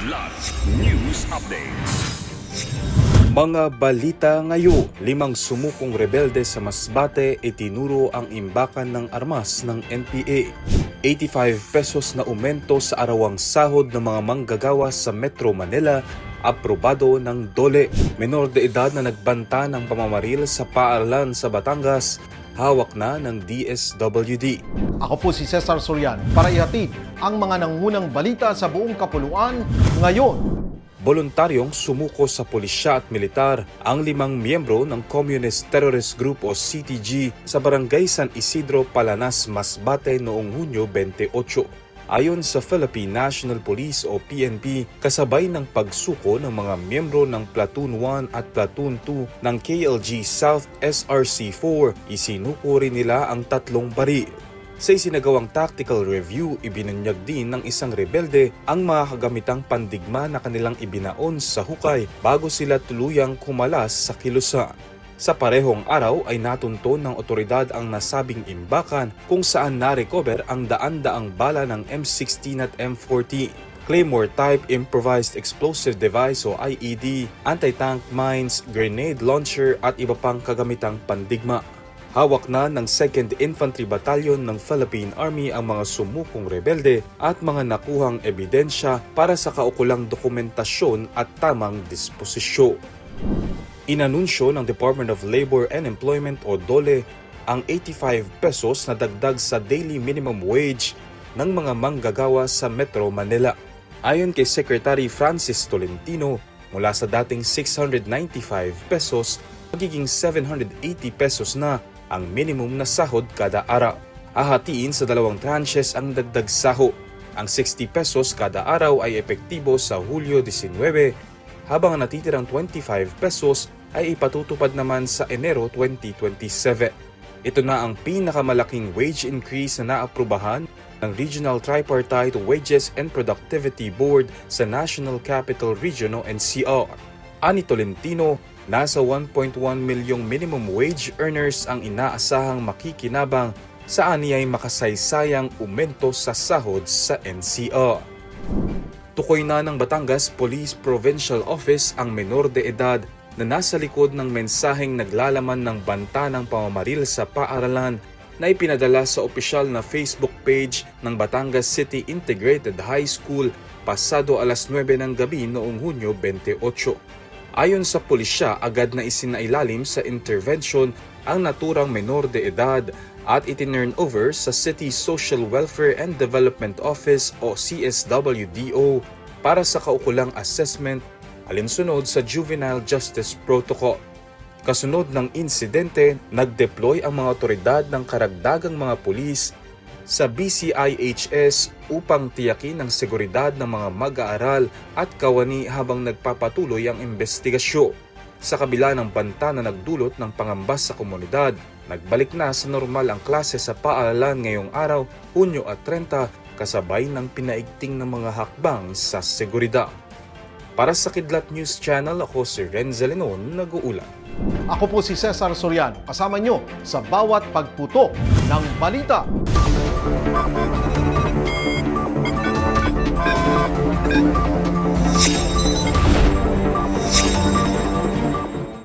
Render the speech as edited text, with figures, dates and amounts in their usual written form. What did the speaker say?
Kidlat News Updates. Mga balita ngayon, 5 sumukong rebelde sa Masbate itinuro ang imbakan ng armas ng NPA. 85 pesos na aumento sa arawang sahod ng mga manggagawa sa Metro Manila, aprobado ng DOLE. Menor de edad na nagbanta ng pamamaril sa paaralan sa Batangas, hawak na ng DSWD. Ako po si Cesar Sorian para ihatid ang mga nangunang balita sa buong kapuluan ngayon. Voluntaryong sumuko sa pulisya at militar ang 5 miyembro ng Communist Terrorist Group o CTG sa Barangay San Isidro, Palanas, Masbate noong Hunyo 28. Ayon sa Philippine National Police o PNP, kasabay ng pagsuko ng mga miyembro ng Platoon 1 at Platoon 2 ng KLG South SRC-4, isinuko rin nila ang 3 baril. Sa isinagawang tactical review, ibinunyag din ng isang rebelde ang mga kagamitang pandigma na kanilang ibinaon sa hukay bago sila tuluyang kumalas sa kilusa. Sa parehong araw ay natunton ng otoridad ang nasabing imbakan kung saan na-recover ang daan-daang bala ng M16 at M40. Claymore type improvised explosive device o IED, anti-tank mines, grenade launcher at iba pang kagamitang pandigma. Hawak na ng 2nd Infantry Battalion ng Philippine Army ang mga sumukong rebelde at mga nakuhang ebidensya para sa kaukulang dokumentasyon at tamang disposisyon. Inanunsyo ng Department of Labor and Employment o DOLE ang 85 pesos na dagdag sa daily minimum wage ng mga manggagawa sa Metro Manila. Ayon kay Secretary Francis Tolentino, mula sa dating 695 pesos, magiging 780 pesos na ang minimum na sahod kada araw. Hahatiin sa 2 tranches ang dagdag sahod. Ang 60 pesos kada araw ay epektibo sa Hulyo 19, habang ang natitirang 25 pesos ay ipatutupad naman sa Enero 2027. Ito na ang pinakamalaking wage increase na naaprubahan ng Regional Tripartite Wages and Productivity Board sa National Capital Region o NCR. Ani Tolentino, nasa 1.1 milyong minimum wage earners ang inaasahang makikinabang sa aniyay makasaysayang umento sa sahod sa NCR. Tukoy na ng Batangas Police Provincial Office ang menor de edad na nasa likod ng mensaheng naglalaman ng banta ng pamamaril sa paaralan na ipinadala sa opisyal na Facebook page ng Batangas City Integrated High School pasado alas 9 ng gabi noong Hunyo 28. Ayon sa pulisya, agad na isinailalim sa intervention ang naturang menor de edad at itinurn over sa City Social Welfare and Development Office o CSWDO para sa kaukulang assessment alinsunod sa Juvenile Justice Protocol. Kasunod ng insidente, nag-deploy ang mga otoridad ng karagdagang mga pulis sa BCIHS upang tiyakin ang seguridad ng mga mag-aaral at kawani habang nagpapatuloy ang investigasyon. Sa kabila ng banta na nagdulot ng pangamba sa komunidad, nagbalik na sa normal ang klase sa paaralan ngayong araw, Hunyo at 30, kasabay ng pinaigting ng mga hakbang sa seguridad. Para sa Kidlat News Channel, ako si Renzo Lenon, nag-uulat. Ako po si Cesar Soriano, kasama nyo sa bawat pagputo ng balita. Thank you.